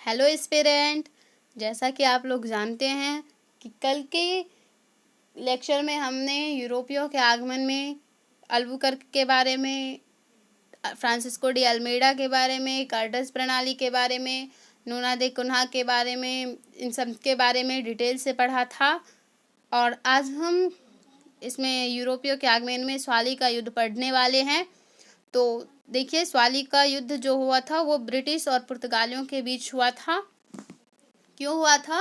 Hello aspirant. जैसा कि आप लोग जानते हैं कि कल के लेक्चर में हमने यूरोपियों के आगमन में, अल्बुकर्क के बारे में, फ्रांसिस्को डी अल्मेडा के बारे में, कार्टस प्रणाली के बारे में, नूना दे कुन्हा के बारे में, इन सब के बारे में डिटेल से पढ़ा था। और आज हम इसमें यूरोपियों के आगमन में स्वाली का युद्ध पढ़ने वाले हैं। तो देखिए, स्वाली का युद्ध जो हुआ था वो ब्रिटिश और पुर्तगालियों के बीच हुआ था। क्यों हुआ था?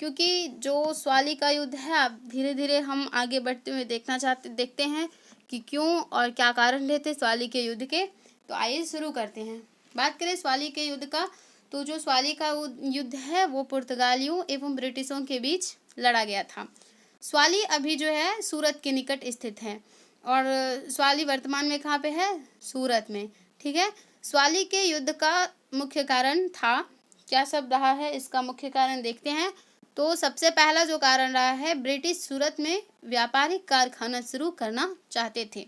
क्योंकि जो स्वाली का युद्ध है, अब धीरे धीरे हम आगे बढ़ते हुए देखते हैं कि क्यों और क्या कारण रहे थे स्वाली के युद्ध के। तो आइए शुरू करते हैं। बात करें स्वाली के युद्ध का, तो जो स्वाली का युद्ध है वो पुर्तगालियों एवं ब्रिटिशों के बीच लड़ा गया था। स्वाली अभी जो है सूरत के निकट स्थित है और स्वाली वर्तमान में कहाँ पे है? सूरत में। ठीक है। स्वाली के युद्ध का मुख्य कारण था, क्या सब रहा है इसका मुख्य कारण देखते हैं। तो सबसे पहला जो कारण रहा है, ब्रिटिश सूरत में व्यापारिक कारखाना शुरू करना चाहते थे,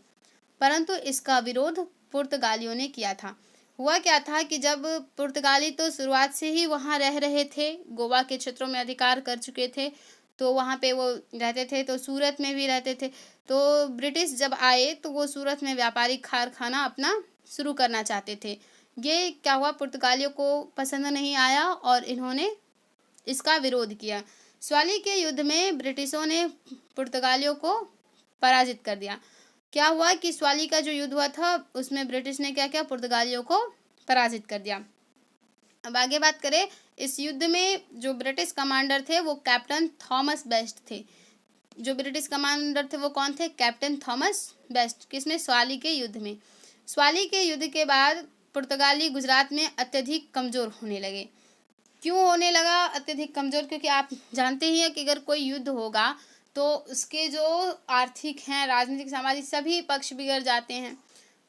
परंतु इसका विरोध पुर्तगालियों ने किया था। हुआ क्या था कि जब पुर्तगाली तो शुरुआत से ही वहाँ रह रहे थे, गोवा के क्षेत्रों में अधिकार कर चुके थे, तो वहाँ पे वो रहते थे, तो सूरत में भी रहते थे। तो ब्रिटिश जब आए तो वो सूरत में व्यापारिक कारखाना अपना शुरू करना चाहते थे। ये क्या हुआ, पुर्तगालियों को पसंद नहीं आया और इन्होंने इसका विरोध किया। स्वाली के युद्ध में ब्रिटिशों ने पुर्तगालियों को पराजित कर दिया। क्या हुआ कि स्वाली का जो युद्ध हुआ था उसमें ब्रिटिश ने क्या किया, पुर्तगालियों को पराजित कर दिया। अब आगे बात करें, इस युद्ध में जो ब्रिटिश कमांडर थे वो कैप्टन थॉमस बेस्ट थे। जो ब्रिटिश कमांडर थे वो कौन थे? Captain Thomas best. किसमें? स्वाली के युद्ध में। स्वाली के युद्ध के बाद पुर्तगाली गुजरात में अत्यधिक कमजोर होने लगे। क्यों होने लगा अत्यधिक कमजोर? क्योंकि आप जानते ही हैं कि अगर कोई युद्ध होगा तो उसके जो आर्थिक हैं, राजनीतिक, सामाजिक सभी पक्ष बिगड़ जाते हैं,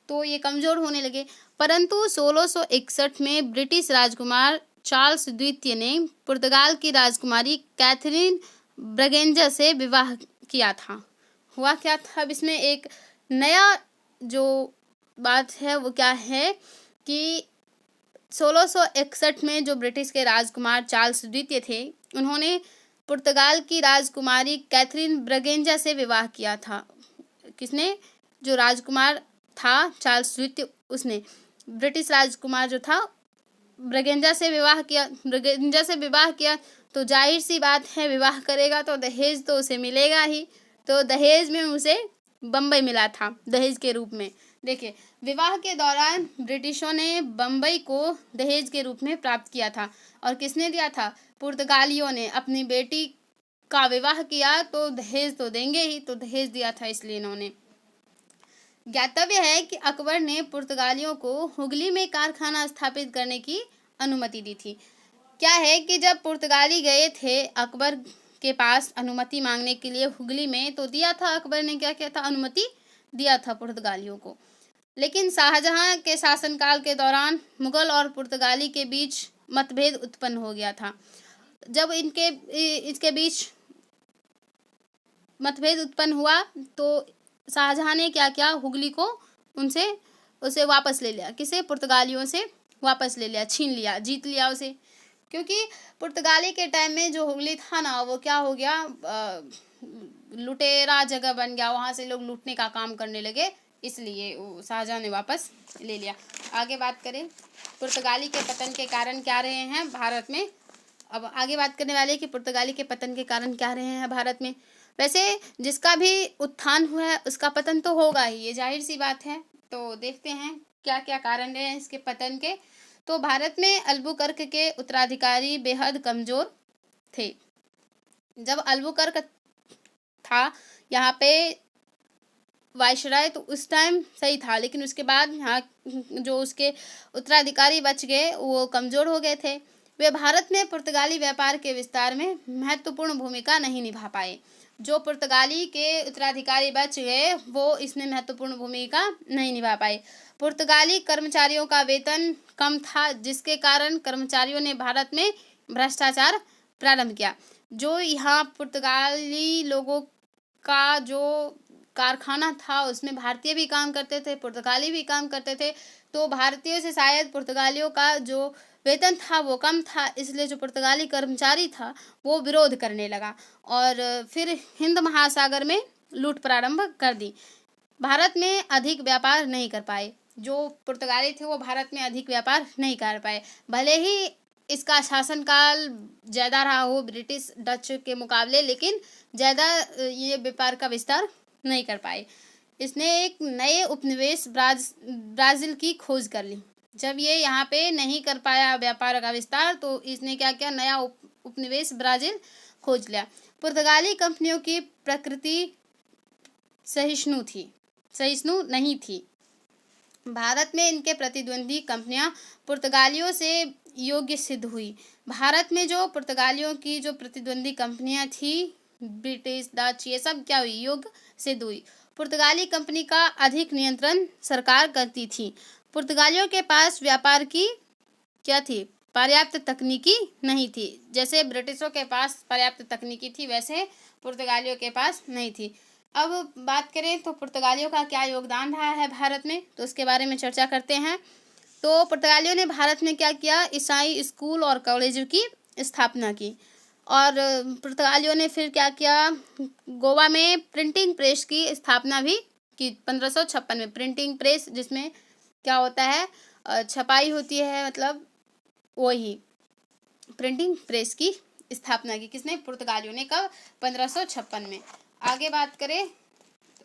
तो ये कमजोर होने लगे। परंतु 1661 में ब्रिटिश राजकुमार चार्ल्स द्वितीय ने पुर्तगाल की राजकुमारी कैथरीन ब्रगेंजा से विवाह किया था। हुआ क्या था? अब इसमें एक नया जो बात है वो क्या है कि 1661 में जो ब्रिटिश के राजकुमार चार्ल्स द्वितीय थे, उन्होंने पुर्तगाल की राजकुमारी कैथरीन ब्रगेंजा से विवाह किया था। किसने? जो राजकुमार था चार्ल्स द्वितीय, उसने ब्रिटिश राजकुमार जो था ब्रगेंजा से विवाह किया। तो जाहिर सी बात है, विवाह करेगा तो दहेज तो उसे मिलेगा ही। तो दहेज में उसे बम्बई मिला था, दहेज के रूप में। देखिए, विवाह के दौरान ब्रिटिशों ने बम्बई को दहेज के रूप में प्राप्त किया था। और किसने दिया था? पुर्तगालियों ने। अपनी बेटी का विवाह किया तो दहेज तो देंगे ही, तो दहेज दिया था, इसलिए इन्होंने। ज्ञातव्य है कि अकबर ने पुर्तगालियों को हुगली में कारखाना स्थापित करने की अनुमति दी थी। क्या है कि जब पुर्तगाली गए थे अकबर के पास अनुमति मांगने के लिए हुगली में, तो दिया था अकबर ने, क्या किया था, अनुमति दिया था पुर्तगालियों को। लेकिन शाहजहां के शासनकाल के दौरान मुगल और पुर्तगाली के बीच मतभेद उत्पन्न हो गया था। जब इसके बीच मतभेद उत्पन्न हुआ तो शाहजहां ने क्या किया, हुगली को उसे वापस ले लिया। किसे? पुर्तगालियों से वापस ले लिया, छीन लिया, जीत लिया उसे। क्योंकि पुर्तगाली के टाइम में जो हुगली था ना, वो क्या हो गया, लुटेरा जगह बन गया, वहाँ से लोग लूटने का काम करने लगे, इसलिए शाहजहां ने वापस ले लिया। आगे बात करें, पुर्तगाली के पतन के कारण क्या रहे हैं भारत में। अब आगे बात करने वाले कि पुर्तगाली के पतन के कारण क्या रहे हैं भारत में। वैसे जिसका भी उत्थान हुआ है उसका पतन तो होगा ही, ये जाहिर सी बात है। तो देखते हैं क्या क्या कारण रहे हैं इसके पतन के। तो भारत में अल्बुकर्क के उत्तराधिकारी बेहद कमजोर थे। जब अल्बुकर्क था यहाँ पे वायसराय, तो उस टाइम सही था, लेकिन उसके बाद यहाँ जो उसके उत्तराधिकारी बच गए वो कमजोर हो गए थे। वे भारत में पुर्तगाली व्यापार के विस्तार में महत्वपूर्ण भूमिका नहीं निभा पाए। जो पुर्तगाली के उत्तराधिकारी बच गए वो इसमें महत्वपूर्ण भूमिका नहीं निभा पाए। पुर्तगाली कर्मचारियों का वेतन कम था, जिसके कारण कर्मचारियों ने भारत में भ्रष्टाचार प्रारंभ किया। जो यहाँ पुर्तगाली लोगों का जो कारखाना था उसमें भारतीय भी काम करते थे, पुर्तगाली भी काम करते थे। तो भारतीयों से शायद पुर्तगालियों का जो वेतन था वो कम था, इसलिए जो पुर्तगाली कर्मचारी था वो विरोध करने लगा और फिर हिंद महासागर में लूट प्रारंभ कर दी। भारत में अधिक व्यापार नहीं कर पाए, जो पुर्तगाली थे वो भारत में अधिक व्यापार नहीं कर पाए, भले ही इसका शासनकाल ज़्यादा रहा हो ब्रिटिश डच के मुकाबले, लेकिन ज़्यादा ये व्यापार का विस्तार नहीं कर पाए। इसने एक नए उपनिवेश ब्राज़ील की खोज कर ली। जब ये यहाँ पे नहीं कर पाया व्यापार का विस्तार, तो इसने क्या किया, नया उपनिवेश ब्राज़ील खोज लिया। पुर्तगाली कंपनियों की प्रकृति सहिष्णु नहीं थी। भारत में इनके प्रतिद्वंदी कंपनियां पुर्तगालियों से योग्य सिद्ध हुई। भारत में जो पुर्तगालियों की जो प्रतिद्वंदी कंपनियां थी, ब्रिटिश डच, ये सब क्या हुई, योग्य सिद्ध हुई। पुर्तगाली कंपनी का अधिक नियंत्रण सरकार करती थी। पुर्तगालियों के पास व्यापार की क्या थी, पर्याप्त तकनीकी नहीं थी। जैसे ब्रिटिशों के पास पर्याप्त तकनीकी थी, वैसे पुर्तगालियों के पास नहीं थी। अब बात करें तो पुर्तगालियों का क्या योगदान रहा है भारत में, तो उसके बारे में चर्चा करते हैं। तो पुर्तगालियों ने भारत में क्या किया, ईसाई स्कूल और कॉलेजों की स्थापना की। और पुर्तगालियों ने फिर क्या किया, गोवा में प्रिंटिंग प्रेस की स्थापना भी की। 1556 में प्रिंटिंग प्रेस, जिसमें क्या होता है, छपाई होती है, मतलब वही प्रिंटिंग प्रेस की स्थापना की। किसने, पुर्तगालियों ने। कब, 1556 में। आगे बात करें,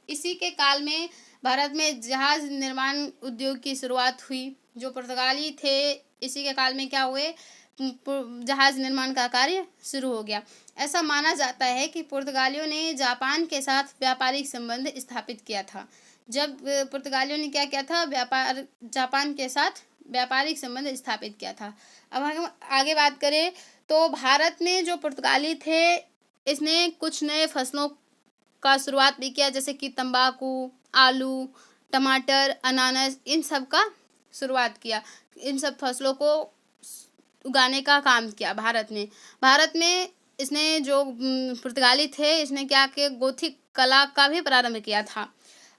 इसी के काल में भारत में जहाज निर्माण उद्योग की शुरुआत हुई। जो पुर्तगाली थे, इसी के काल में क्या हुए, जहाज निर्माण का कार्य शुरू हो गया। ऐसा माना जाता है कि पुर्तगालियों ने जापान के साथ व्यापारिक संबंध स्थापित किया था। जब पुर्तगालियों ने क्या किया था, जापान के साथ व्यापारिक संबंध स्थापित किया था। अब हम आगे बात करें तो भारत में जो पुर्तगाली थे, इसने कुछ नए फसलों का शुरुआत भी किया, जैसे कि तंबाकू, आलू, टमाटर, अनानास, इन सब का शुरुआत किया। इन सब फसलों को उगाने का काम किया भारत में। इसने जो पुर्तगाली थे, इसने क्या किया, गोथिक कला का भी प्रारंभ किया था।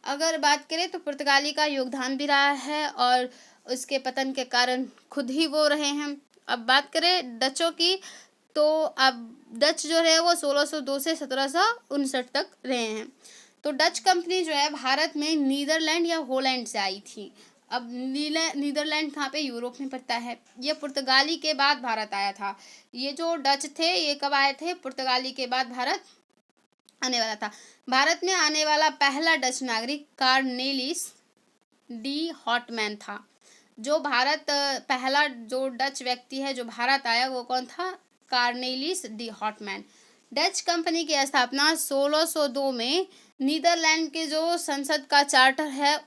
अगर बात करें तो पुर्तगाली का योगदान भी रहा है और उसके पतन के कारण खुद ही वो रहे हैं। अब बात करें डचों की, तो अब डच जो है वो 1602 से 1759 तक रहे हैं। तो डच कंपनी जो है भारत में नीदरलैंड या हॉलैंड से आई थी। अब नीदरलैंड कहाँ पे, यूरोप में पड़ता है। ये पुर्तगाली के बाद भारत आया था। ये जो डच थे, ये कब आए थे, पुर्तगाली के बाद भारत आने वाला था। भारत में आने वाला पहला डच नागरिक कार्नेलिस डी हॉटमैन था। जो पहला जो डच व्यक्ति है जो भारत आया, वो कौन था, कार्नेलिस डी हॉटमैन। डच कंपनी की स्थापना 1602 में नीदरलैंड के जो संसद का चार्टर है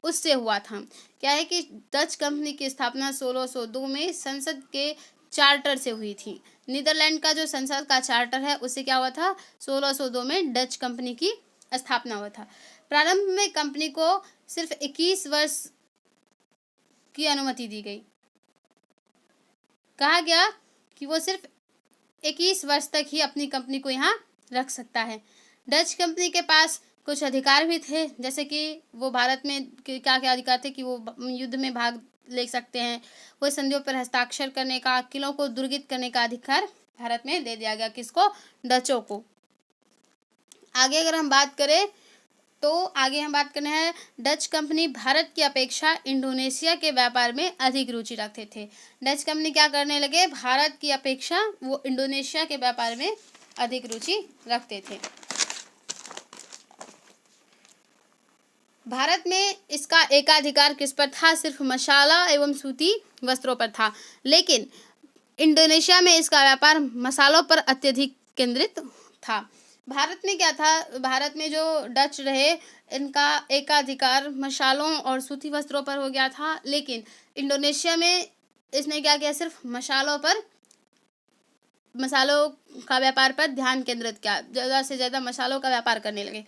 उससे हुआ था। क्या है कि डच कंपनी की स्थापना 1602 में संसद के चार्टर से हुई थी। नीदरलैंड का जो संसद का चार्टर है उससे क्या हुआ था, 1602 में डच कंपनी की स्थापना हुआ था। प्रारंभ में कंपनी को सिर्फ 21 वर्ष की अनुमति दी गई। कहा गया कि वो सिर्फ 21 वर्ष तक ही अपनी कंपनी को यहाँ रख सकता है। डच कंपनी के पास कुछ अधिकार भी थे, जैसे कि वो भारत में क्या क्या अधिकार थे कि वो युद्ध में भाग ले सकते हैं, वो संधियों पर हस्ताक्षर करने का, किलों को दुर्गित करने का अधिकार भारत में दे दिया गया। किसको, डचों को। आगे अगर हम बात करें तो आगे हम बात करना है, डच कंपनी भारत की अपेक्षा इंडोनेशिया के व्यापार में अधिक रुचि रखते थे। डच कंपनी क्या करने लगे, भारत की अपेक्षा वो इंडोनेशिया के व्यापार में अधिक रुचि रखते थे। भारत में इसका एकाधिकार किस पर था, सिर्फ मसाला एवं सूती वस्त्रों पर था। लेकिन इंडोनेशिया में इसका व्यापार मसालों पर अत्यधिक केंद्रित था। भारत में क्या था, भारत में जो डच रहे, इनका एकाधिकार मसालों और सूती वस्त्रों पर हो गया था। लेकिन इंडोनेशिया में इसने क्या किया, सिर्फ मसालों का व्यापार पर ध्यान केंद्रित किया। ज़्यादा से ज़्यादा मसालों का व्यापार करने लगे।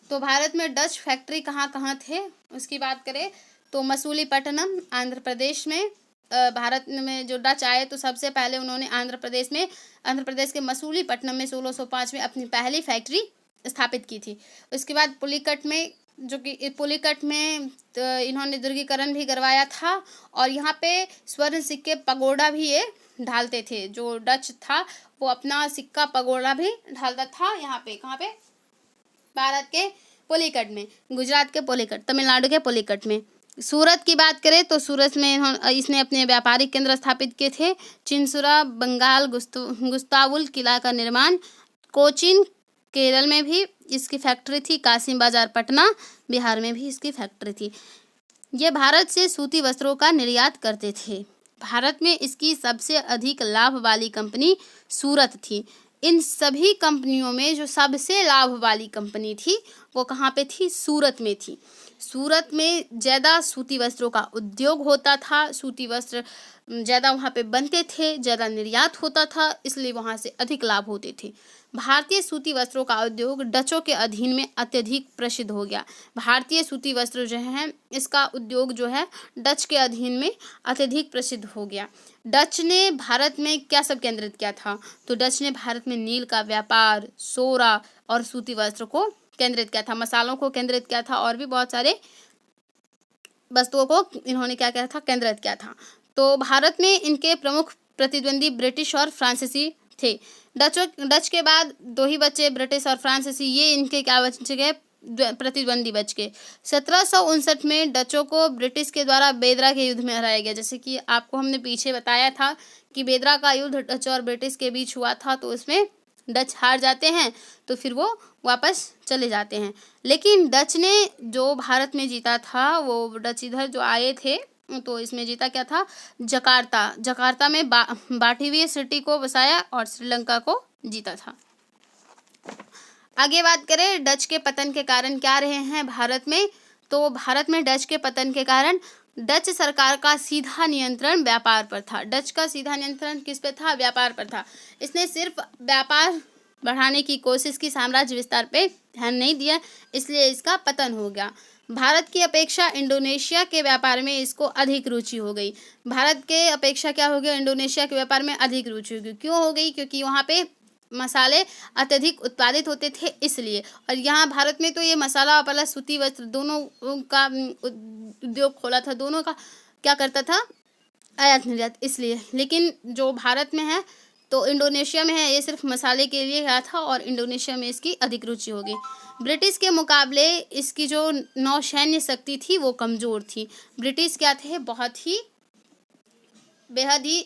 तो भारत में डच फैक्ट्री कहाँ कहाँ थे उसकी बात करें तो मसूलीपट्टनम आंध्र प्रदेश में। भारत में जो डच आए तो सबसे पहले उन्होंने आंध्र प्रदेश के मसूलीपट्टनम में 1605 में अपनी पहली फैक्ट्री स्थापित की थी। उसके बाद पुलिकट में जो कि पुलिकट में इन्होंने दुर्गीकरण भी करवाया था, और यहाँ पे स्वर्ण सिक्के पगोड़ा भी ये ढालते थे। जो डच था वो अपना सिक्का पगोड़ा भी ढालता था यहाँ पे। कहाँ पे? भारत के पुलिकट में, गुजरात के पुलिकट, तमिलनाडु के पुलिकट में। सूरत की बात करें तो सूरत में इसने अपने व्यापारिक केंद्र स्थापित किए थे। चिंसुरा बंगाल गुस्तावुल किला का निर्माण, कोचीन केरल में भी इसकी फैक्ट्री थी, कासिम बाजार पटना बिहार में भी इसकी फैक्ट्री थी। ये भारत से सूती वस्त्रों का निर्यात करते थे। भारत में इसकी सबसे अधिक लाभ वाली कंपनी सूरत थी। इन सभी कंपनियों में जो सबसे लाभ वाली कंपनी थी वो कहाँ पे थी? सूरत में थी। सूरत में ज़्यादा सूती वस्त्रों का उद्योग होता था, सूती वस्त्र ज़्यादा वहाँ पे बनते थे, ज़्यादा निर्यात होता था, इसलिए वहाँ से अधिक लाभ होते थे। भारतीय सूती वस्त्रों का उद्योग डचों के अधीन में अत्यधिक प्रसिद्ध हो गया। भारतीय सूती वस्त्र जो है इसका उद्योग जो है डच के अधीन में अत्यधिक प्रसिद्ध हो गया। डच ने भारत में क्या सब केंद्रित किया था? तो डच ने भारत में नील का व्यापार, सोरा और सूती वस्त्र को केंद्रित किया था, मसालों को केंद्रित किया था, और भी बहुत सारे वस्तुओं को इन्होंने क्या किया था? केंद्रित किया था। तो भारत में इनके प्रमुख प्रतिद्वंदी ब्रिटिश और फ्रांसीसी थे। डच के बाद दो ही बचे, ब्रिटिश और फ्रांसीसी, ये इनके क्या बच गए? प्रतिद्वंदी बच गए। 1759 में डचों को ब्रिटिश के द्वारा बेदरा के युद्ध में हराया गया। जैसे कि आपको हमने पीछे बताया था कि बेदरा का युद्ध डच और ब्रिटिश के बीच हुआ था, तो उसमें डच हार जाते हैं तो फिर वो वापस चले जाते हैं। लेकिन डच ने जो भारत में जीता था, वो डच इधर जो आए थे तो इसमें जीता क्या था? जकार्ता में बाटी हुई सिटी को बसाया और श्रीलंका को जीता था। आगे बात करें डच के पतन के कारण क्या रहे हैं भारत में, तो भारत में डच के पतन के कारण डच सरकार का सीधा नियंत्रण व्यापार पर था। डच का सीधा नियंत्रण किस पे था? व्यापार पर था। इसने सिर्फ व्यापार बढ़ाने की कोशिश की, साम्राज्य विस्तार पे ध्यान नहीं दिया, इसलिए इसका पतन हो गया। भारत की अपेक्षा इंडोनेशिया के व्यापार में इसको अधिक रुचि हो गई। भारत के अपेक्षा क्या हो गया? इंडोनेशिया के व्यापार में अधिक रुचि हो गई। क्यों हो गई? क्योंकि वहाँ पे मसाले अत्यधिक उत्पादित होते थे इसलिए। और यहाँ भारत में तो ये मसाला प्लस सूती वस्त्र दोनों का उद्योग खोला था, दोनों का क्या करता था? आयात निर्यात, इसलिए। लेकिन जो भारत में है तो इंडोनेशिया में है, ये सिर्फ मसाले के लिए आया था और इंडोनेशिया में इसकी अधिक रुचि हो गई। ब्रिटिश के मुकाबले इसकी जो नौसैन्य शक्ति थी वो कमज़ोर थी। ब्रिटिश क्या थे? बहुत ही बेहद ही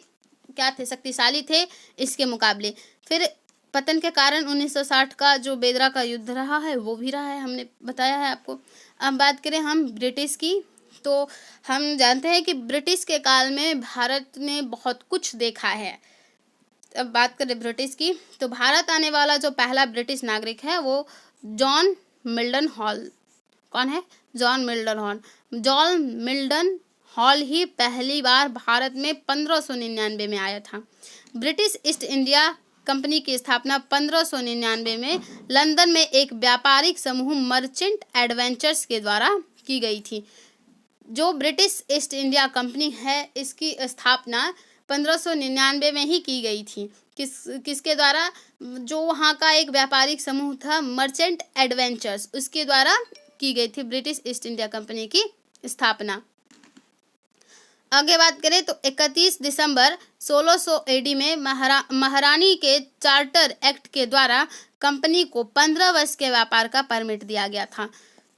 क्या थे? शक्तिशाली थे इसके मुकाबले। फिर पतन के कारण 1960 का जो बेदरा का युद्ध रहा है वो भी रहा है, हमने बताया है आपको। अब बात करें हम ब्रिटिश की, तो हम जानते हैं कि ब्रिटिश के काल में भारत ने बहुत कुछ देखा है। अब बात करें ब्रिटिश की, तो भारत आने वाला जो पहला ब्रिटिश नागरिक है वो जॉन मिल्टन हॉल। कौन है? John Milton Hall. John Milton Hall ही पहली बार भारत में 1599 में आया था। ब्रिटिश ईस्ट इंडिया कंपनी की स्थापना 1599 में लंदन में एक व्यापारिक समूह मर्चेंट एडवेंचर्स के द्वारा की गई थी। जो ब्रिटिश ईस्ट इंडिया कंपनी है इसकी स्थापना 1599 में ही की गई थी। किसके द्वारा? जो वहाँ का एक व्यापारिक समूह था मर्चेंट एडवेंचर्स, उसके द्वारा की गई थी ब्रिटिश ईस्ट इंडिया कंपनी की स्थापना। आगे बात करें तो 31 दिसंबर 1600 AD में महारानी के चार्टर एक्ट के द्वारा कंपनी को 15 वर्ष के व्यापार का परमिट दिया गया था।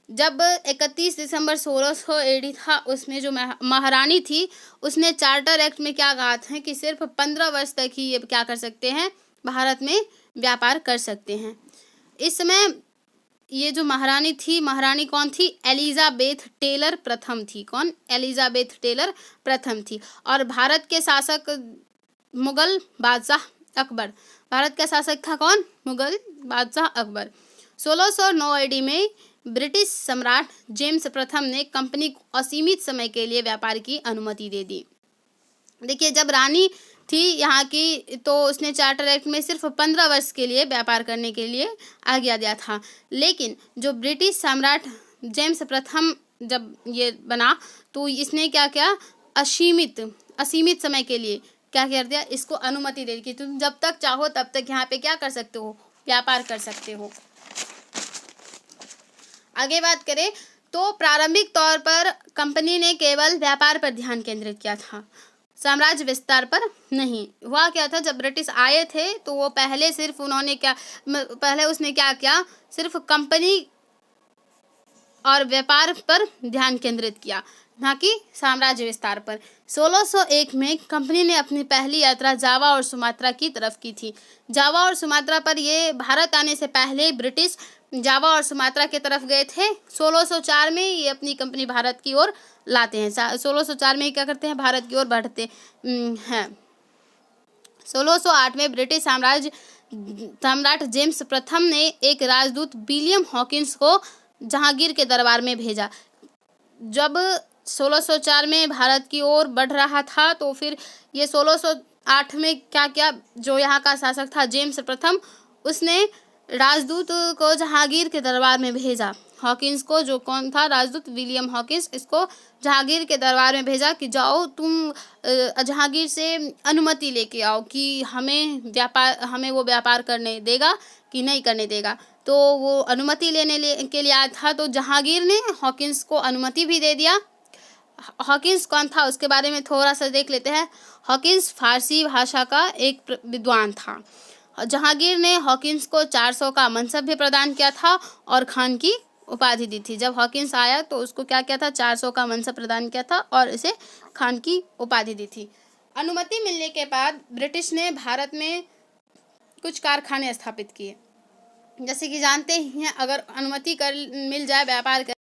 जब 31 दिसंबर 1600 AD था, उसमें जो महारानी थी उसने चार्टर एक्ट में क्या कहा था कि सिर्फ 15 वर्ष तक ही ये क्या कर सकते हैं? भारत में व्यापार कर सकते हैं। इस समय ये जो महारानी थी, महारानी कौन थी? एलिजाबेथ टेलर प्रथम थी। कौन? एलिजाबेथ टेलर प्रथम थी। और भारत के शासक मुगल बादशाह अकबर। भारत का शासक था कौन? मुगल बादशाह अकबर। 1609 AD में ब्रिटिश सम्राट जेम्स प्रथम ने कंपनी को असीमित समय के लिए व्यापार की अनुमति दे दी। देखिए, जब रानी थी यहाँ की तो उसने चार्टर एक्ट में सिर्फ 15 वर्ष के लिए व्यापार करने के लिए आज्ञा दिया था। लेकिन जो ब्रिटिश सम्राट जेम्स प्रथम जब ये बना तो इसने क्या किया? असीमित समय के लिए क्या कर दिया? इसको अनुमति दे दी कि तुम जब तक चाहो तब तक यहाँ पे क्या कर सकते हो? व्यापार कर सकते हो। आगे बात करें तो प्रारंभिक तौर पर कंपनी ने केवल व्यापार पर ध्यान केंद्रित किया था, साम्राज्य विस्तार पर नहीं। हुआ क्या था, जब ब्रिटिश आए थे तो वो पहले सिर्फ उसने क्या किया, सिर्फ कंपनी और व्यापार पर ध्यान केंद्रित किया, ना कि साम्राज्य विस्तार पर। 1601 में कंपनी ने अपनी पहली यात्रा जावा और सुमात्रा की तरफ की थी। जावा और सुमात्रा पर, ये भारत आने से पहले ब्रिटिश जावा और सुमात्रा की तरफ गए थे। 1604 में ये अपनी कंपनी भारत की ओर लाते हैं। 1604 में क्या करते हैं, भारत की ओर बढ़ते हैं। 1608 में ब्रिटिश सम्राट जेम्स प्रथम ने एक राजदूत विलियम हॉकिंस को जहांगीर के दरबार में भेजा। जब 1604 में भारत की ओर बढ़ रहा था तो फिर ये 1608 में क्या किया, जो यहाँ का शासक था जेम्स प्रथम, उसने राजदूत को जहांगीर के दरबार में भेजा। हॉकिंस को, जो कौन था, राजदूत विलियम हॉकिंस, इसको जहांगीर के दरबार में भेजा कि जाओ तुम जहांगीर से अनुमति लेके आओ कि हमें वो व्यापार करने देगा कि नहीं करने देगा। तो वो अनुमति के लिए आया था, तो जहांगीर ने हॉकिंस को अनुमति भी दे दिया। हॉकिंस कौन था उसके बारे में थोड़ा सा देख लेते हैं। हॉकिंस फारसी भाषा का एक विद्वान था। जहांगीर ने हॉकिंस को 400 का मनसब भी प्रदान किया था और खान की उपाधि दी थी। जब हॉकिंस आया तो उसको क्या किया था, 400 का मनसब प्रदान किया था और इसे खान की उपाधि दी थी। अनुमति मिलने के बाद ब्रिटिश ने भारत में कुछ कारखाने स्थापित किए। जैसे कि जानते ही हैं, अगर अनुमति मिल जाए व्यापार